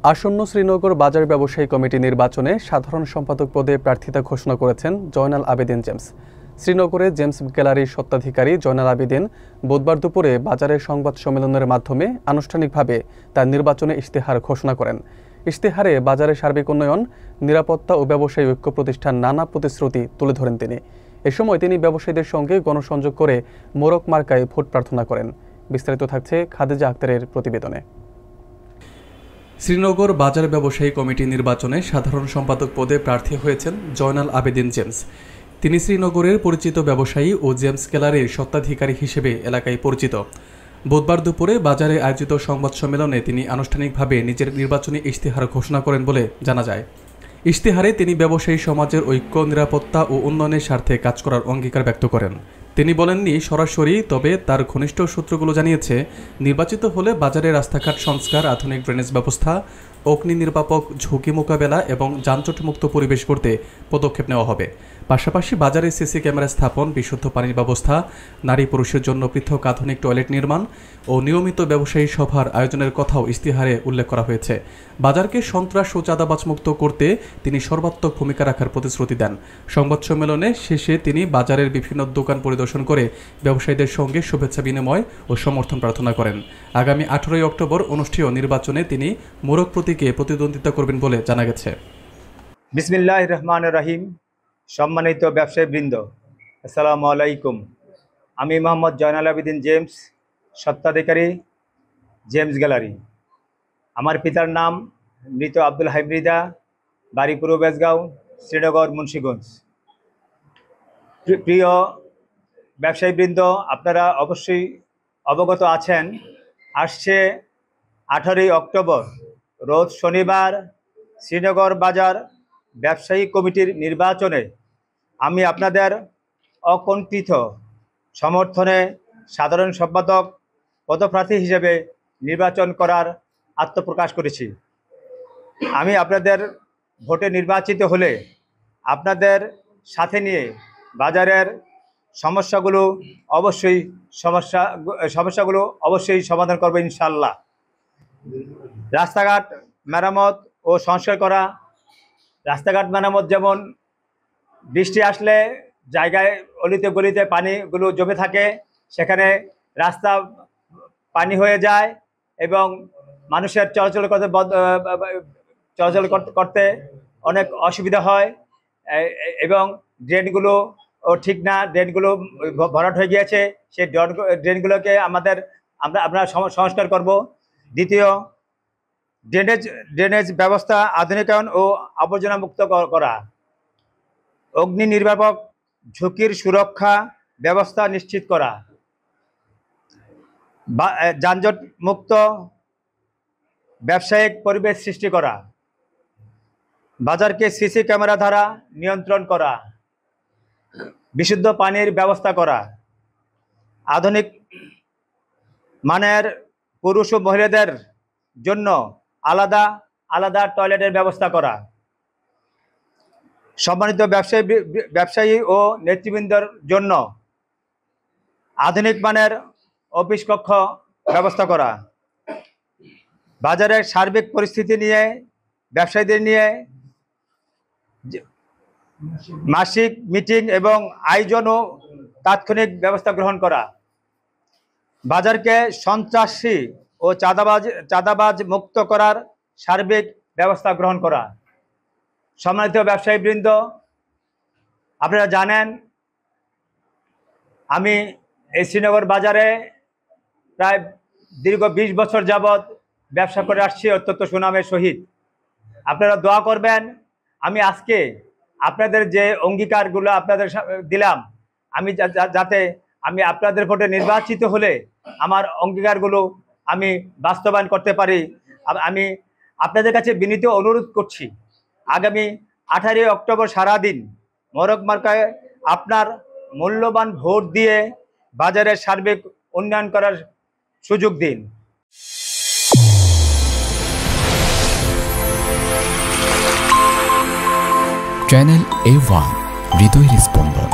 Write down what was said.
আসন্ন শ্রীনগর বাজার ব্যবসায়ী কমিটি নির্বাচনে সাধারণ সম্পাদক পদে প্রার্থিতা ঘোষণা করেছেন জয়নাল আবেদিন জেমস। শ্রীনগরে জেমস গ্যালারির স্বত্বাধিকারী জয়নাল আবেদিন বুধবার দুপুরে বাজারের সংবাদ সম্মেলনের মাধ্যমে আনুষ্ঠানিকভাবে তার নির্বাচনে ইশতেহার ঘোষণা করেন। ইশতেহারে বাজারের সার্বিক উন্নয়ন, নিরাপত্তা ও ব্যবসায়ী ঐক্য প্রতিষ্ঠার নানা প্রতিশ্রুতি তুলে ধরেন তিনি। এ সময় তিনি ব্যবসায়ীদের সঙ্গে গণসংযোগ করে মোরগ মার্কায় ভোট প্রার্থনা করেন। বিস্তারিত থাকছে খাদিজা আক্তারের প্রতিবেদনে। শ্রীনগর বাজার ব্যবসায়ী কমিটি নির্বাচনে সাধারণ সম্পাদক পদে প্রার্থী হয়েছেন জয়নাল আবেদিন জেমস। তিনি শ্রীনগরের পরিচিত ব্যবসায়ী ও জেমস গ্যালারির স্বত্বাধিকারী হিসেবে এলাকায় পরিচিত। বুধবার দুপুরে বাজারে আয়োজিত সংবাদ সম্মেলনে তিনি আনুষ্ঠানিকভাবে নিজের নির্বাচনী ইশতেহার ঘোষণা করেন বলে জানা যায়। ইশতেহারে তিনি ব্যবসায়ী সমাজের ঐক্য, নিরাপত্তা ও উন্নয়নের স্বার্থে কাজ করার অঙ্গীকার ব্যক্ত করেন। তিনি বলেননি সরাসরি, তবে তার ঘনিষ্ঠ সূত্রগুলো জানিয়েছে নির্বাচিত হলে বাজারে রাস্তাঘাট সংস্কার, আধুনিক ড্রেনেজ ব্যবস্থা, অগ্নি নির্বাপক, ঝুঁকি মোকাবেলা এবং যানজটমুক্ত পরিবেশ করতে পদক্ষেপ নেওয়া হবে। পাশাপাশি বাজারে সিসি ক্যামেরা স্থাপন, বিশুদ্ধ পানির ব্যবস্থা, নারী পুরুষের জন্য পৃথক আধুনিক টয়লেট নির্মাণ ও নিয়মিত ব্যবসায়ী সভার আয়োজনের কথাও ইশতেহারে উল্লেখ করা হয়েছে। বাজারকে সন্ত্রাস ও চাঁদাবাজ মুক্ত করতে তিনি সর্বাত্মক ভূমিকা রাখার প্রতিশ্রুতি দেন। সংবাদ সম্মেলনে শেষে তিনি বাজারের বিভিন্ন দোকান পরিদর্শন করে ব্যবসায়ীদের সঙ্গে শুভেচ্ছা বিনিময় ও সমর্থন প্রার্থনা করেন। আগামী 18 অক্টোবর অনুষ্ঠেয় নির্বাচনে তিনি মোরগ প্রতীকে প্রতিদ্বন্দ্বিতা করবেন বলে জানা গেছে। বিসমিল্লাহির রহমানির রহিম। সম্মানিত ব্যবসায়ীবৃন্দ, আসসালামু আলাইকুম। আমি মোহাম্মদ জয়নাল আবেদিন জেমস, স্বত্বাধিকারী জেমস গ্যালারি। আমার পিতার নাম মৃত আব্দুল হাইমৃদা, বাড়ি পূর্ব বেজগাঁও, শ্রীনগর, মুন্সিগঞ্জ। প্রিয় ব্যবসায়ীবৃন্দ, আপনারা অবশ্যই অবগত আছেন, আসছে 18 অক্টোবর রোজ শনিবার শ্রীনগর বাজার ব্যবসায়ী কমিটির নির্বাচনে আমি আপনাদের অকুণ্ঠিত সমর্থনে সাধারণ সম্পাদক পদপ্রার্থী হিসেবে নির্বাচন করার আত্মপ্রকাশ করেছি। আমি আপনাদের ভোটে নির্বাচিত হলে আপনাদের সাথে নিয়ে বাজারের সমস্যাগুলো অবশ্যই সমাধান করব ইনশাল্লাহ। রাস্তাঘাট মেরামত ও সংস্কার করা। রাস্তাঘাট মেরামত, যেমন বৃষ্টি আসলে জায়গায় অলিতে গলিতে পানিগুলো জমে থাকে, সেখানে রাস্তা পানি হয়ে যায় এবং মানুষের চলাচল করতে অনেক অসুবিধা হয় এবং ড্রেনগুলো ঠিক না, ড্রেনগুলো ভরাট হয়ে গিয়েছে। সেই ড্রেনগুলোকে আমরা সংস্কার করব। দ্বিতীয়, ড্রেনেজ ব্যবস্থা আধুনিকায়ন ও আবর্জনা মুক্ত করা। অগ্নি নির্বাপক, ঝুঁকির সুরক্ষা ব্যবস্থা নিশ্চিত করা। যানজট মুক্ত ব্যবসায়িক পরিবেশ সৃষ্টি করা। বাজারকে সিসি ক্যামেরা দ্বারা নিয়ন্ত্রণ করা। বিশুদ্ধ পানির ব্যবস্থা করা। আধুনিক মানের পুরুষ ও মহিলাদের জন্য আলাদা আলাদা টয়লেটের ব্যবস্থা করা। সম্মানিত ব্যবসায়ী ও নেতৃবৃন্দর জন্য আধুনিক মানের অফিস কক্ষ ব্যবস্থা করা। বাজারের সার্বিক পরিস্থিতি নিয়ে ব্যবসায়ীদের নিয়ে মাসিক মিটিং এবং আয়োজন ও তাৎক্ষণিক ব্যবস্থা গ্রহণ করা। বাজারকে সন্ত্রাসী ও চাঁদাবাজ মুক্ত করার সার্বিক ব্যবস্থা গ্রহণ করা। সম্মানিত ব্যবসায়ীবৃন্দ, আপনারা জানেন আমি এই শ্রীনগর বাজারে প্রায় দীর্ঘ 20 বছর যাবৎ ব্যবসা করে আসছি অত্যন্ত সুনামের সহিত। আপনারা দোয়া করবেন আমি আজকে আপনাদের যে অঙ্গীকারগুলো আপনাদের দিলাম, আমি যাতে আমি আপনাদের ভোটে নির্বাচিত হলে আমার অঙ্গীকারগুলো আমি বাস্তবায়ন করতে পারি। আমি আপনাদের কাছে বিনীত অনুরোধ করছি, আগামী 18 অক্টোবর সারাদিন মোরগ মার্কায় আপনার মূল্যবান ভোট দিয়ে বাজারের সার্বিক উন্নয়ন করার সুযোগ দিন। চ্যানেল A1, হৃদয়ের স্পন্দন।